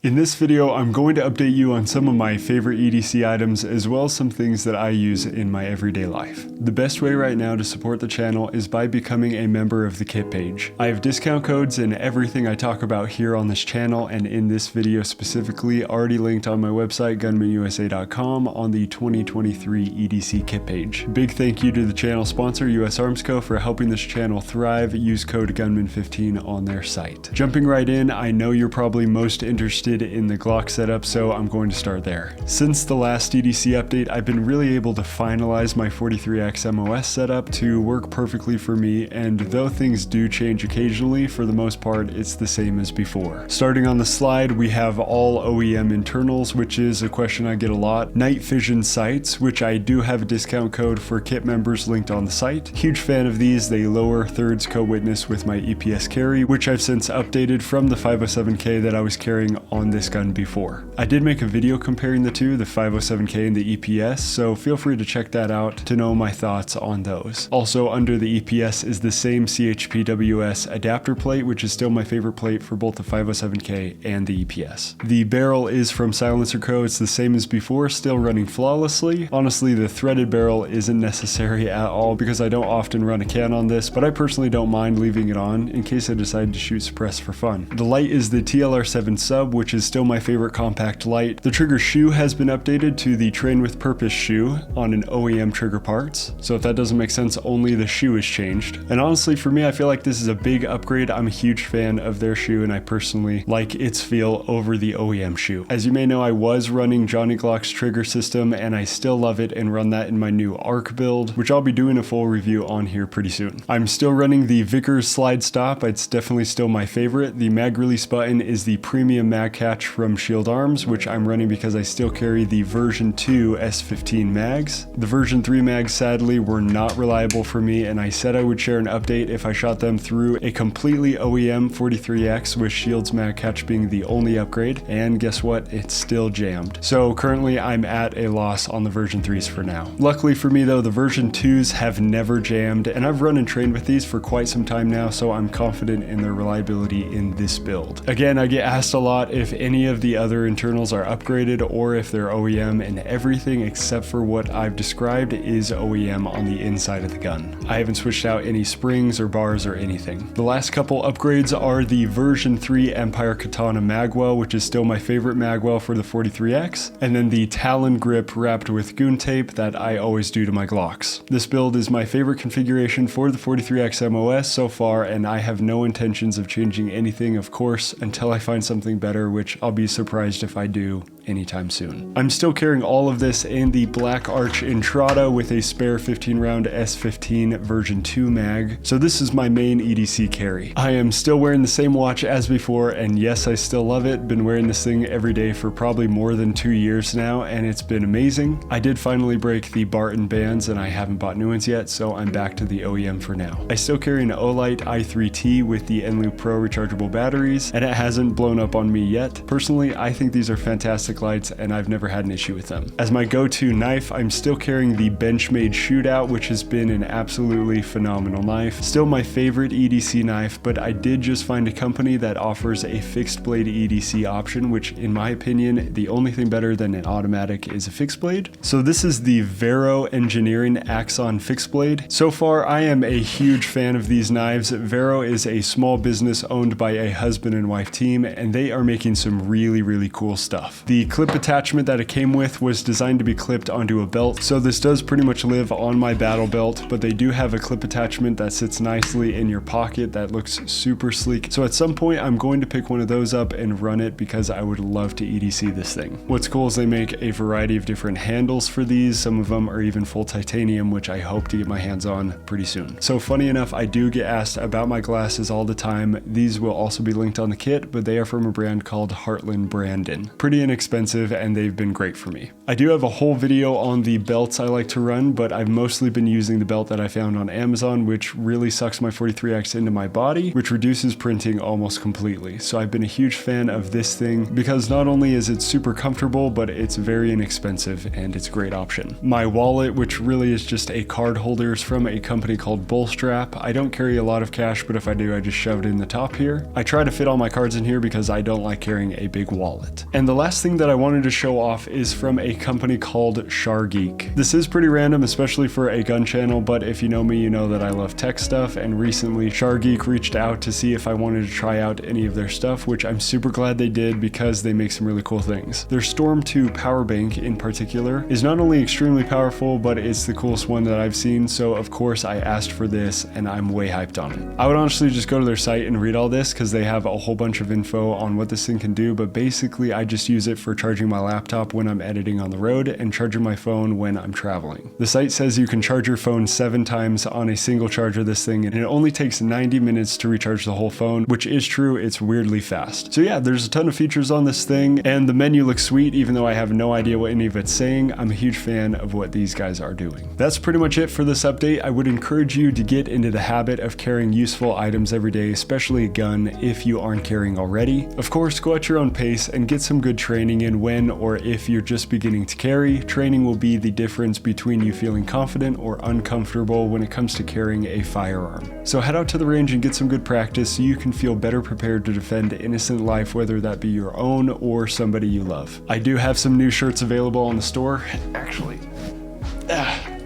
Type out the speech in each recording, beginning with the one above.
In this video, I'm going to update you on some of my favorite EDC items as well as some things that I use in my everyday life. The best way right now to support the channel is by becoming a member of the kit page. I have discount codes and everything I talk about here on this channel and in this video specifically already linked on my website gunmanusa.com on the 2023 EDC kit page. Big thank you to the channel sponsor US Arms Co for helping this channel thrive. Use code Gunman15 on their site. Jumping right in, I know you're probably most interested in the Glock setup, so I'm going to start there. Since the last EDC update, I've been really able to finalize my 43X MOS setup to work perfectly for me, and though things do change occasionally, for the most part it's the same as before. Starting on the slide, we have all OEM internals, which is a question I get a lot. Night vision sights, which I do have a discount code for kit members linked on the site. Huge fan of these. They lower thirds co-witness with my EPS carry, which I've since updated from the 507K that I was carrying on this gun before. I did make a video comparing the two, the 507K and the EPS, so feel free to check that out to know my thoughts on those. Also under the EPS is the same CHPWS adapter plate, which is still my favorite plate for both the 507K and the EPS. The barrel is from Silencer Co. It's the same as before, still running flawlessly. Honestly, the threaded barrel isn't necessary at all because I don't often run a can on this, but I personally don't mind leaving it on in case I decide to shoot suppress for fun. The light is the TLR7 sub, which is still my favorite compact light. The trigger shoe has been updated to the Train with Purpose shoe on an OEM trigger parts. So if that doesn't make sense, only the shoe is changed. And honestly, for me, I feel like this is a big upgrade. I'm a huge fan of their shoe and I personally like its feel over the OEM shoe. As you may know, I was running Johnny Glock's trigger system and I still love it and run that in my new ARC build, which I'll be doing a full review on here pretty soon. I'm still running the Vickers slide stop. It's definitely still my favorite. The mag release button is the premium mag catch from Shield Arms, which I'm running because I still carry the version 2 S15 mags. The version 3 mags sadly were not reliable for me, and I said I would share an update if I shot them through a completely OEM 43X with Shield's mag catch being the only upgrade, and guess what? It's still jammed. So currently I'm at a loss on the version 3s for now. Luckily for me though, the version 2s have never jammed, and I've run and trained with these for quite some time now, so I'm confident in their reliability in this build. Again, I get asked a lot if any of the other internals are upgraded or if they're OEM, and everything except for what I've described is OEM on the inside of the gun. I haven't switched out any springs or bars or anything. The last couple upgrades are the version 3 Empire Katana magwell, which is still my favorite magwell for the 43X, and then the Talon grip wrapped with goon tape that I always do to my Glocks. This build is my favorite configuration for the 43X MOS so far, and I have no intentions of changing anything, of course, until I find something better, which I'll be surprised if I do anytime soon. I'm still carrying all of this in the Black Arch Entrada with a spare 15 round S15 version 2 mag. So this is my main EDC carry. I am still wearing the same watch as before, and yes, I still love it. Been wearing this thing every day for probably more than 2 years now, and it's been amazing. I did finally break the Barton bands and I haven't bought new ones yet, so I'm back to the OEM for now. I still carry an Olight i3T with the Enloop Pro rechargeable batteries, and it hasn't blown up on me yet. Personally, I think these are fantastic lights and I've never had an issue with them. As my go-to knife, I'm still carrying the benchmade shootout, which has been an absolutely phenomenal knife. Still my favorite EDC knife, but I did just find a company that offers a fixed blade EDC option, which in my opinion, the only thing better than an automatic is a fixed blade. So this is the Vero Engineering Axon fixed blade. So far, I am a huge fan of these knives. Vero is a small business owned by a husband and wife team, and they are making some really cool stuff. The clip attachment that it came with was designed to be clipped onto a belt, so this does pretty much live on my battle belt, but they do have a clip attachment that sits nicely in your pocket that looks super sleek. So at some point I'm going to pick one of those up and run it because I would love to EDC this thing. What's cool is they make a variety of different handles for these. Some of them are even full titanium, which I hope to get my hands on pretty soon. So funny enough, I do get asked about my glasses all the time. These will also be linked on the kit, but they are from a brand called Heartland Brandon. Pretty inexpensive inexpensive and they've been great for me. I do have a whole video on the belts I like to run, but I've mostly been using the belt that I found on Amazon, which really sucks my 43X into my body, which reduces printing almost completely. So I've been a huge fan of this thing because not only is it super comfortable, but it's very inexpensive and it's a great option. My wallet, which really is just a card holder, is from a company called Bullstrap. I don't carry a lot of cash, but if I do, I just shove it in the top here. I try to fit all my cards in here because I don't like carrying a big wallet. And the last thing that I wanted to show off is from a company called SharGeek. This is pretty random, especially for a gun channel, but if you know me, you know that I love tech stuff, and recently SharGeek reached out to see if I wanted to try out any of their stuff, which I'm super glad they did because they make some really cool things. Their Storm 2 power bank in particular is not only extremely powerful, but it's the coolest one that I've seen, so of course I asked for this and I'm way hyped on it. I would honestly just go to their site and read all this because they have a whole bunch of info on what this thing can do, but basically I just use it for charging my laptop when I'm editing on the road and charging my phone when I'm traveling. The site says you can charge your phone 7 times on a single charge of this thing, and it only takes 90 minutes to recharge the whole phone, which is true, it's weirdly fast. So yeah, there's a ton of features on this thing, and the menu looks sweet even though I have no idea what any of it's saying. I'm a huge fan of what these guys are doing. That's pretty much it for this update. I would encourage you to get into the habit of carrying useful items every day, especially a gun if you aren't carrying already. Of course, go at your own pace and get some good training in when or if you're just beginning to carry. Training will be the difference between you feeling confident or uncomfortable when it comes to carrying a firearm. So head out to the range and get some good practice so you can feel better prepared to defend innocent life, whether that be your own or somebody you love. I do have some new shirts available on the store, actually.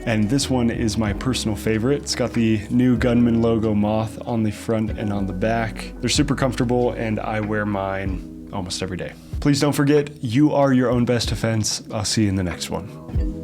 And this one is my personal favorite. It's got the new Gunman logo moth on the front and on the back. They're super comfortable and I wear mine almost every day. Please don't forget, you are your own best defense. I'll see you in the next one.